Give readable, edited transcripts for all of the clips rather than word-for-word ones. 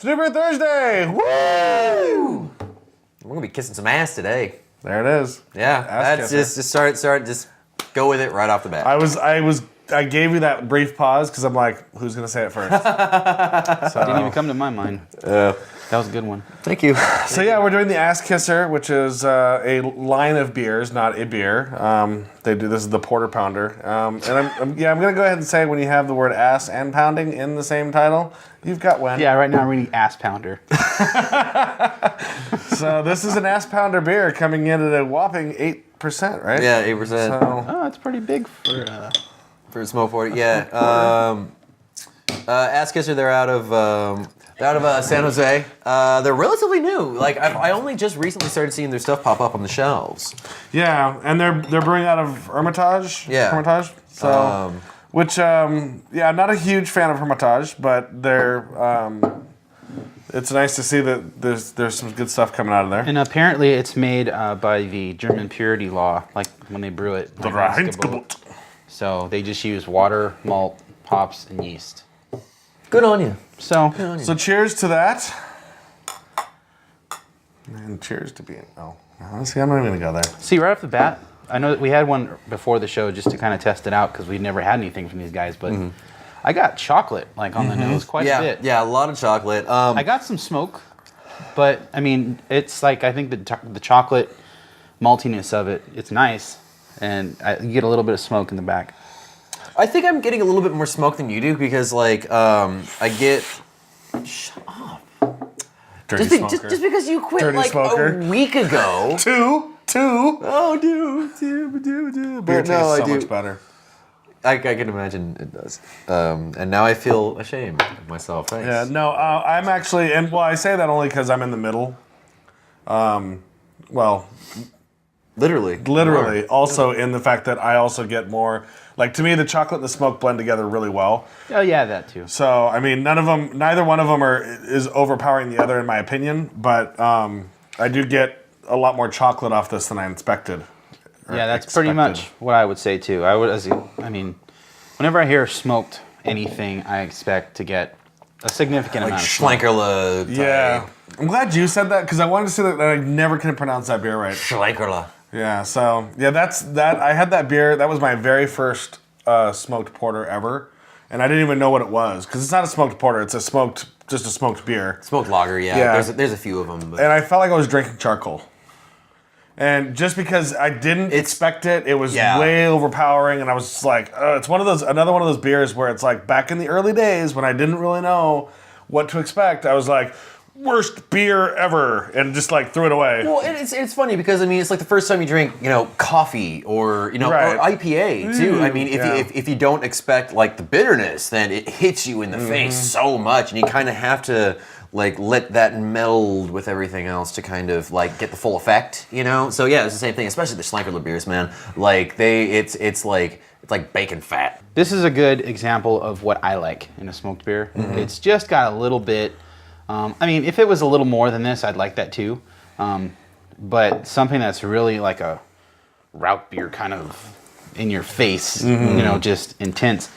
Super Thursday! Woo! We're gonna be kissing some ass today. There it is. Yeah, that's just start. Just go with it right off the bat. I gave you that brief pause because I'm like, who's gonna say it first? Didn't even come to my mind. That was a good one. Thank you. So yeah, we're doing the Ass Kisser, which is a line of beers, not a beer. This is the Porter Pounder, and I'm gonna go ahead and say when you have the word ass and pounding in the same title, you've got when. Yeah, right now I'm reading Ass Pounder. So this is an Ass Pounder beer coming in at a whopping 8%, right? Yeah, 8%. So, Oh, it's pretty big for a smoke 40. Yeah. Ass Kisser, they're out of San Jose. They're relatively new. Like I only just recently started seeing their stuff pop up on the shelves. yeah, and they're brewing out of Hermitage. Yeah. Hermitage. So, I'm not a huge fan of Hermitage, but they're. It's nice to see that there's some good stuff coming out of there. And apparently it's made by the German purity law, like when they brew it. The Reinheitsgebot. So they just use water, malt, hops, and yeast. Good on you. So cheers to that. And cheers to being. See, I'm not even gonna go there. see, right off the bat, I know that we had one before the show just to kind of test it out because we'd never had anything from these guys, but I got chocolate like on the nose quite a bit. Yeah, a lot of chocolate. I got some smoke, but I mean, it's like I think the chocolate maltiness of it, it's nice, and you get a little bit of smoke in the back. I think I'm getting a little bit more smoke than you do because I get. Shut up. Dirty smoker. Just because you quit Dirty like smoker. a week ago. Two. Oh, dude. Beer But tastes no, so I do. much better. I can imagine it does. And now I feel ashamed of myself. Thanks. Yeah, no, I'm actually, I say that only because I'm in the middle. Literally. Also in the fact that I also get more, like to me, the chocolate and the smoke blend together really well. Oh yeah, that too. So I mean, neither one of them is overpowering the other in my opinion. But I do get a lot more chocolate off this than I expected. Yeah, that's pretty much what I would say too. Whenever I hear smoked anything, I expect to get a significant amount of smoke. Schlenkerla. Yeah, I'm glad you said that because I wanted to say that I never can pronounce that beer right. Schlenkerla. Yeah, so that's that. I had that beer. That was my very first smoked porter ever, and I didn't even know what it was because it's not a smoked porter. It's just a smoked beer. Smoked lager, yeah. There's a few of them. But. And I felt like I was drinking charcoal. And just because I didn't expect it, it was way overpowering, and I was just like, it's another one of those beers where it's like back in the early days when I didn't really know what to expect. I was like, worst beer ever, and just like threw it away. Well, it's funny because I mean it's like the first time you drink coffee or or IPA too. I mean if you don't expect like the bitterness, then it hits you in the face so much, and you kind of have to like let that meld with everything else to kind of like get the full effect, So yeah, it's the same thing, especially the Schlenkerla beers, man. Like it's like bacon fat. This is a good example of what I like in a smoked beer. It's just got a little bit. I mean, if it was a little more than this, I'd like that too. But something that's really like a route beer kind of in your face, just intense.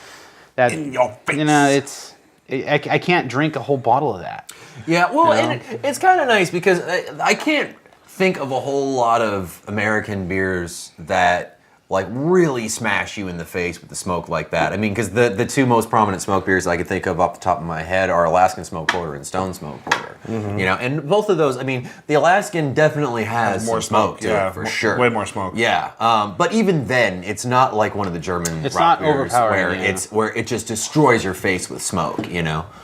That, in your face. I can't drink a whole bottle of that. Yeah, well, and it's kind of nice because I can't think of a whole lot of American beers that like really smash you in the face with the smoke like that. I mean, because the two most prominent smoke beers I could think of off the top of my head are Alaskan Smoked Porter and Stone Smoked Porter. And both of those, I mean, the Alaskan definitely has more some smoke to yeah, it, for sure. Way more smoke. Yeah, but even then, it's not like one of the German It's rock not beers overpowering, where it just destroys your face with smoke,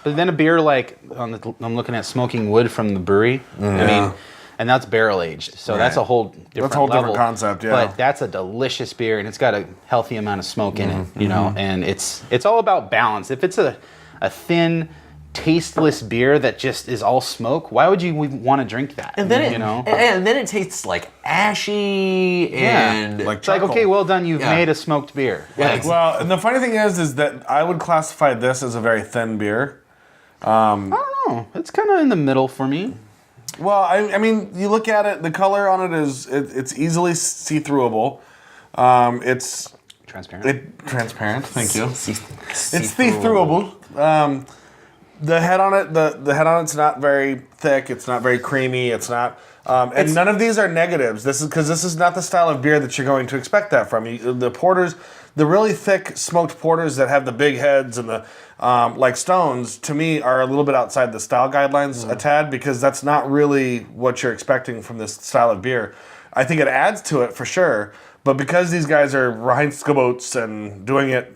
But then a beer like I'm looking at Smoking Wood from the brewery. I mean. And that's barrel aged, so that's a whole different level. Concept, yeah. But that's a delicious beer, and it's got a healthy amount of smoke in it, And it's all about balance. If it's a thin, tasteless beer that just is all smoke, why would you want to drink that? And then and then it tastes like ashy and like it's like, okay, well done, you've made a smoked beer. Yeah, well, and the funny thing is that I would classify this as a very thin beer. I don't know. It's kind of in the middle for me. Well, I mean, you look at it. The color on it it's easily see-throughable. It's transparent. Transparent. Thank you. See It's see-throughable. The head on it, the head on it's not very thick. It's not very creamy. It's not, and none of these are negatives. This is because this is not the style of beer that you're going to expect that from. The porters, the really thick smoked porters that have the big heads and the like Stones, to me, are a little bit outside the style guidelines a tad, because that's not really what you're expecting from this style of beer. I think it adds to it for sure, but because these guys are Reinheitsgebots and doing it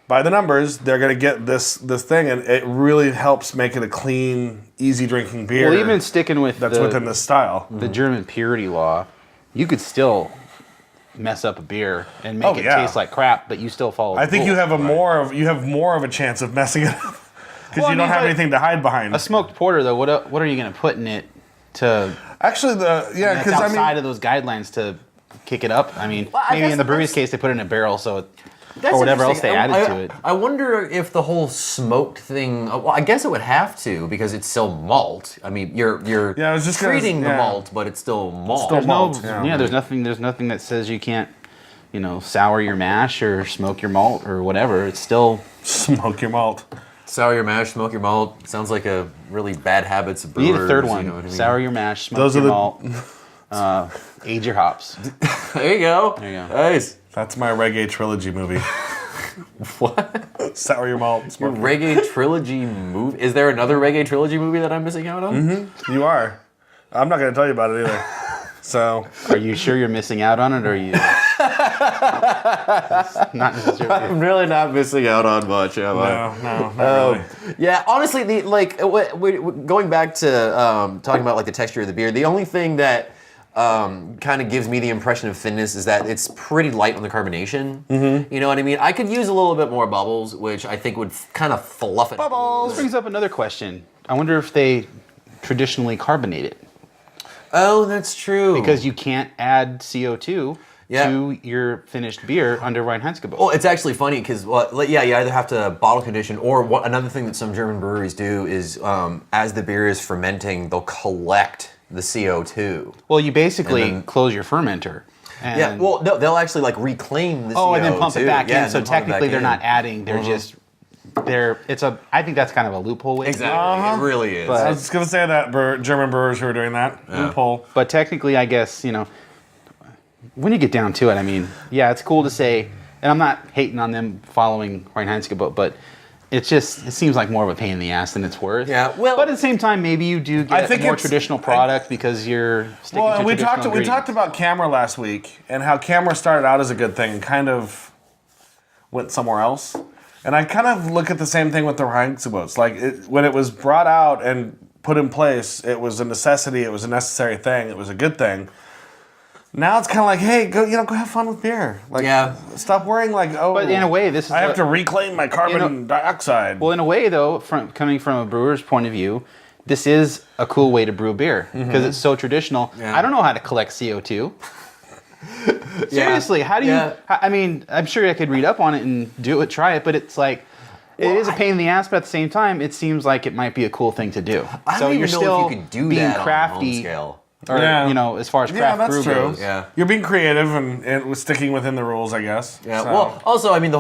by the numbers, they're going to get this thing, and it really helps make it a clean, easy drinking beer. Well, even sticking with that's within this style, the German purity law, you could still mess up a beer and make it taste like crap, but you still follow. I think you have more of a chance of messing it up because you don't have anything to hide behind. A smoked porter, though, what are you going to put in it to? Actually, because outside of those guidelines to kick it up. I mean, maybe in the brewery's case they put it in a barrel, or whatever else they added to it. I wonder if the whole smoked thing. Well, I guess it would have to, because it's still malt. I mean, you're treating the malt, but it's still malt. There's nothing that says you can't, sour your mash or smoke your malt or whatever. It's still smoke your malt. Sour your mash, smoke your malt. Sounds like a really bad habits of brewers. You need a third one. You know what I mean? Sour your mash, smoke your malt, age your hops. There you go. Nice. That's my reggae trilogy movie. What? Sour your malt. Your reggae trilogy movie? Is there another reggae trilogy movie that I'm missing out on? Mm-hmm. You are. I'm not going to tell you about it either. So, are you sure you're missing out on it, or are you? Not necessarily. I'm really not missing out on much, am I? No, not really. Yeah, honestly, going back to talking about like the texture of the beer, the only thing that kind of gives me the impression of thinness is that it's pretty light on the carbonation. Mm-hmm. You know what I mean? I could use a little bit more bubbles, which I think would kind of fluff it. Bubbles! This brings up another question. I wonder if they traditionally carbonate it. Oh, that's true. Because you can't add CO2 to your finished beer under Reinheitsgebot. Well, it's actually funny because, you either have to bottle condition, or another thing that some German breweries do is as the beer is fermenting, they'll collect the CO2. Well, you basically close your fermenter. And they'll actually like reclaim the CO2. Oh, and then pump it back in. So technically they're not adding, they're just... I think that's kind of a loophole way. Exactly, it really is. But I was going to say that German brewers who are doing that loophole. But technically, I guess when you get down to it, I mean, it's cool to say, and I'm not hating on them following Reinheitsgebot, but it seems like more of a pain in the ass than it's worth. Yeah, well, but at the same time, maybe you do get a more traditional product because you're sticking to traditional ingredients. We talked about Camera last week and how Camera started out as a good thing and kind of went somewhere else. And I kind of look at the same thing with the Reinheitsgebots. Like, when it was brought out and put in place, it was a necessity, it was a necessary thing, it was a good thing. Now it's kind of like, hey, go have fun with beer. Like, stop worrying like, But in a way, I have to reclaim my carbon dioxide. Well, in a way, though, coming from a brewer's point of view, this is a cool way to brew beer because it's so traditional. Yeah. I don't know how to collect CO2. Seriously, how do you... I mean, I'm sure I could read up on it and try it, but it's like... It is a pain in the ass, but at the same time, it seems like it might be a cool thing to do. I don't even know if you could do being that crafty, on a home scale. Or, as far as craft brew goes. Yeah, you're being creative and sticking within the rules, I guess. Yeah. So. Well, also, I mean, the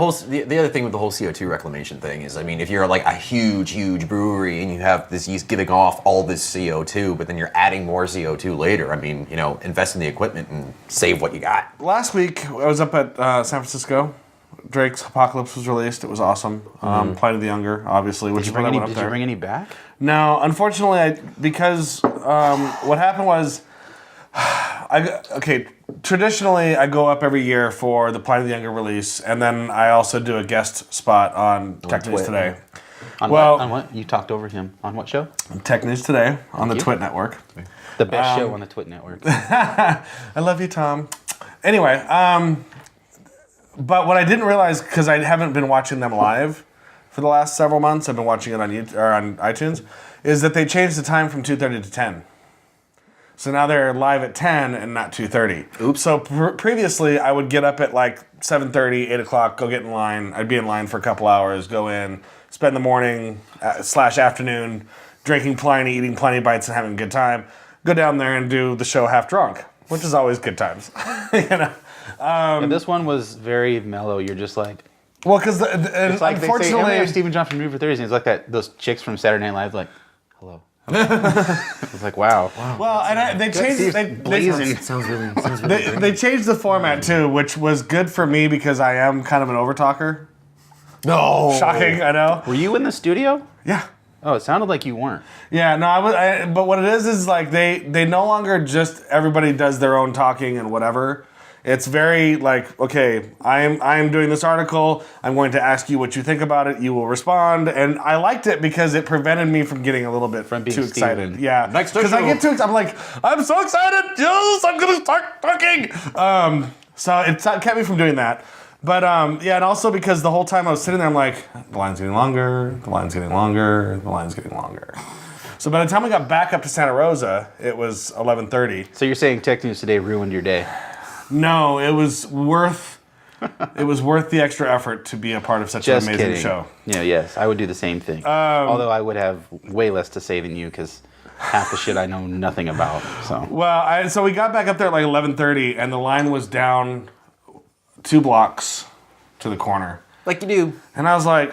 other thing with the whole CO2 reclamation thing is, I mean, if you're like a huge brewery and you have this yeast giving off all this CO2, but then you're adding more CO2 later, I mean, invest in the equipment and save what you got. Last week, I was up at San Francisco. Drake's Apocalypse was released. It was awesome. Pliny the Younger, obviously. Did you bring any back? No, unfortunately, because what happened was, traditionally I go up every year for the Pliny the Younger release, and then I also do a guest spot on Tech News Today. On what? You talked over him. On what show? Tech News Today on the Twit Network. The best show on the Twit Network. I love you, Tom. Anyway, but what I didn't realize, because I haven't been watching them live for the last several months, I've been watching it on iTunes, is that they changed the time from 2:30 to 10. So now they're live at 10 and not 2:30. Oops. So previously, I would get up at like 7:30, 8 o'clock, go get in line. I'd be in line for a couple hours, go in, spend the morning / afternoon drinking Pliny, eating Pliny bites, and having a good time. Go down there and do the show half drunk, which is always good times. And this one was very mellow. You're just like, Well, because It's like unfortunately, they say, Stephen John from New for Thursday. It's like those chicks from Saturday Night Live, like, hello. It's like, wow. Well, and they changed. Sounds really They changed the format too, which was good for me because I am kind of an overtalker. No. Shocking, I know. Were you in the studio? Yeah. Oh, it sounded like you weren't. Yeah, no, I was. But what it is like they no longer just everybody does their own talking and whatever. It's very like, okay, I am doing this article. I'm going to ask you what you think about it. You will respond, and I liked it because it prevented me from getting a little bit too excited. Yeah, because I get too excited. I'm like, I'm so excited. Yes, I'm gonna start talking. So it kept me from doing that. But yeah, and also because the whole time I was sitting there, I'm like, the line's getting longer, the line's getting longer, the line's getting longer. So by the time we got back up to Santa Rosa, it was 11:30. So you're saying Tech News Today ruined your day? No, it was worth the extra effort to be a part of such an amazing show. Yeah, yes, I would do the same thing. Although I would have way less to say than you because half the shit I know nothing about. So so we got back up there at like 11:30, and the line was down 2 blocks to the corner. Like you do. And I was like,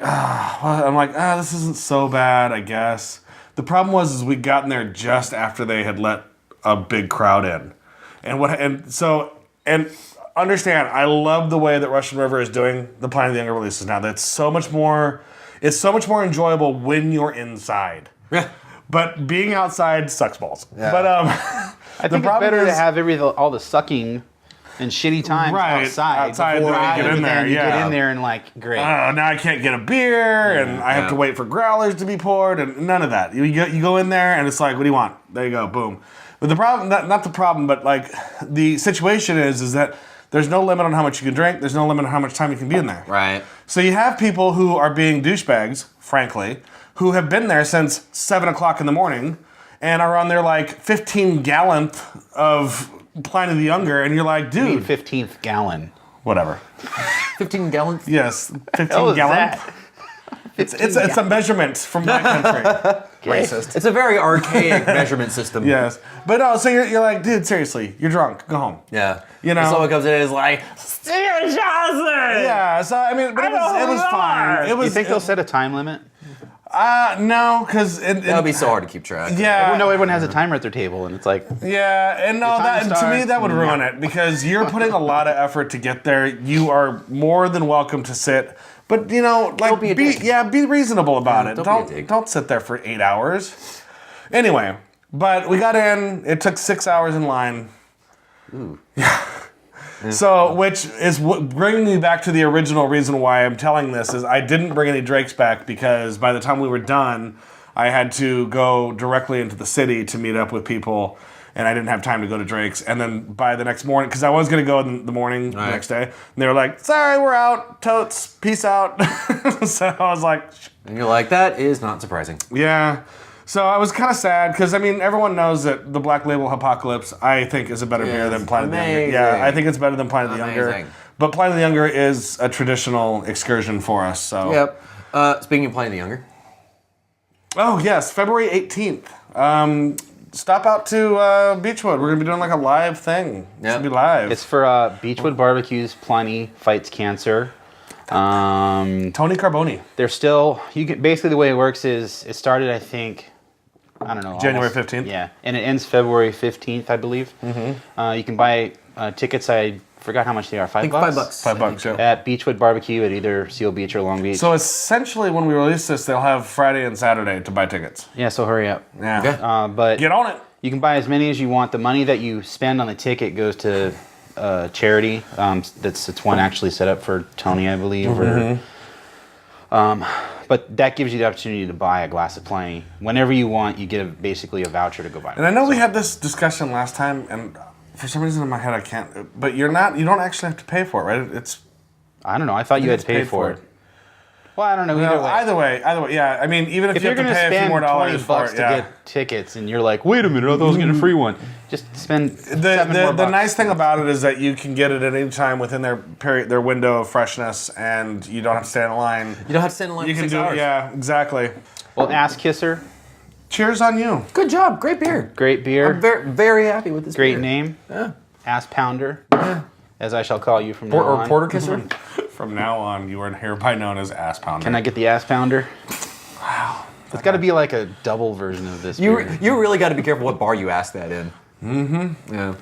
this isn't so bad, I guess. The problem was we'd gotten there just after they had let a big crowd in, and understand, I love the way that Russian River is doing the Pliny the Younger releases now. It's so much more enjoyable when you're inside. Yeah. But being outside sucks balls. Yeah. But I think it's better to have all the sucking and shitty times outside before you get in there. You get in there and like, great. Now I can't get a beer, and I have to wait for growlers to be poured, and none of that. You go in there, and it's like, what do you want? There you go, boom. But the problem, not the problem, but like the situation is that there's no limit on how much you can drink. There's no limit on how much time you can be in there. Right. So you have people who are being douchebags, frankly, who have been there since 7 o'clock in the morning and are on their like 15-gallonth of Pliny the Younger, and you're like, dude. You mean 15th gallon. Whatever. 15 gallons? Yes, 15 gallon. It's a measurement from my country. Racist. It's a very archaic measurement system. Yes, but no. So you're like, dude, seriously, you're drunk. Go home. Yeah. You know. And someone comes in and is like, Steven Johnson. Yeah. So I mean, but it was fine. You think they'll set a time limit? No, because that would be so hard to keep track. Yeah. Everyone has a timer at their table, and it's like. Yeah, and no, to me that would ruin it because you're putting a lot of effort to get there. You are more than welcome to sit. But like be reasonable about it. Don't sit there for 8 hours. Anyway, but we got in. It took 6 hours in line. Ooh. Yeah. So, which is bringing me back to the original reason why I'm telling this is I didn't bring any drakes back because by the time we were done, I had to go directly into the city to meet up with people. And I didn't have time to go to Drake's. And then by the next morning, because I was going to go in the morning the next day, and they were like, sorry, we're out. Totes. Peace out. So I was like... And you're like, that is not surprising. Yeah. So I was kind of sad, because, I mean, everyone knows that the Black Label Apocalypse, I think, is a better beer than Pliny the Younger. Yeah, I think it's better than Pliny the Younger. But Pliny the Younger is a traditional excursion for us, so... Yep. Speaking of Pliny the Younger... Oh, yes, February 18th. Stop out to Beechwood. We're going to be doing like a live thing. It's going to be live. It's for Beechwood Barbecues Pliny Fights Cancer. Tony Carboni. They're still, basically the way it works is it started, I think, I don't know. January 15th? Yeah, and it ends February 15th, I believe. Mm-hmm. You can buy tickets, I forgot how much they are, $5? I think $5. $5, yeah. At Beechwood Barbecue at either Seal Beach or Long Beach. So essentially when we release this, they'll have Friday and Saturday to buy tickets. Yeah, so hurry up. Yeah. Okay. But get on it. You can buy as many as you want. The money that you spend on the ticket goes to charity. It's one actually set up for Tony, I believe. Mm-hmm. But that gives you the opportunity to buy a glass of Pliny. Whenever you want, you get basically a voucher to go buy one. And I know we had this discussion last time, and for some reason in my head I can't. But you don't actually have to pay for it, right? I don't know. I thought you had to pay for it. Well, I don't know. Either way, yeah. I mean, even if you have to pay a few more dollars for it, to get tickets, and you're like, wait a minute, I thought I was getting a free one. Just spend the nice thing about it is that you can get it at any time within their window of freshness, and you don't have to stand in line. You don't have to stand in line. You for can 6 do hours. it. Yeah, exactly. Well, Ass Kisser. Cheers on you. Good job. Great beer. Great beer. I'm very, very happy with this beer. Great name. Yeah. Ass Pounder. Yeah. As I shall call you from now on. Or Porter Kisser. From now on, you are hereby known as Ass Pounder. Can I get the Ass Pounder? Wow. It's got to be like a double version of this. You really got to be careful what bar you ask that in. Mm-hmm. Yeah.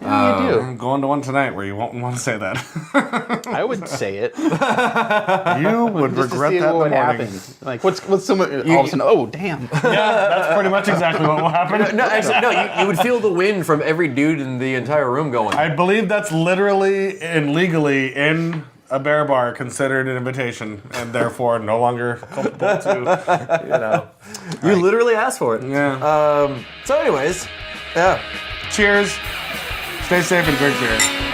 Yeah, you do. I'm going to one tonight where you won't want to say that. I would say it. You would Just regret to see that in the what morning. happens. Like, what's someone all of a sudden? Oh, damn. Yeah, that's pretty much exactly what will happen. No, actually, no. You would feel the wind from every dude in the entire room going. I believe that's literally and legally in a bear bar considered an invitation, and therefore no longer culpable to, you know. You literally asked for it. Yeah. So, anyways, yeah. Cheers. Stay safe and drink beer.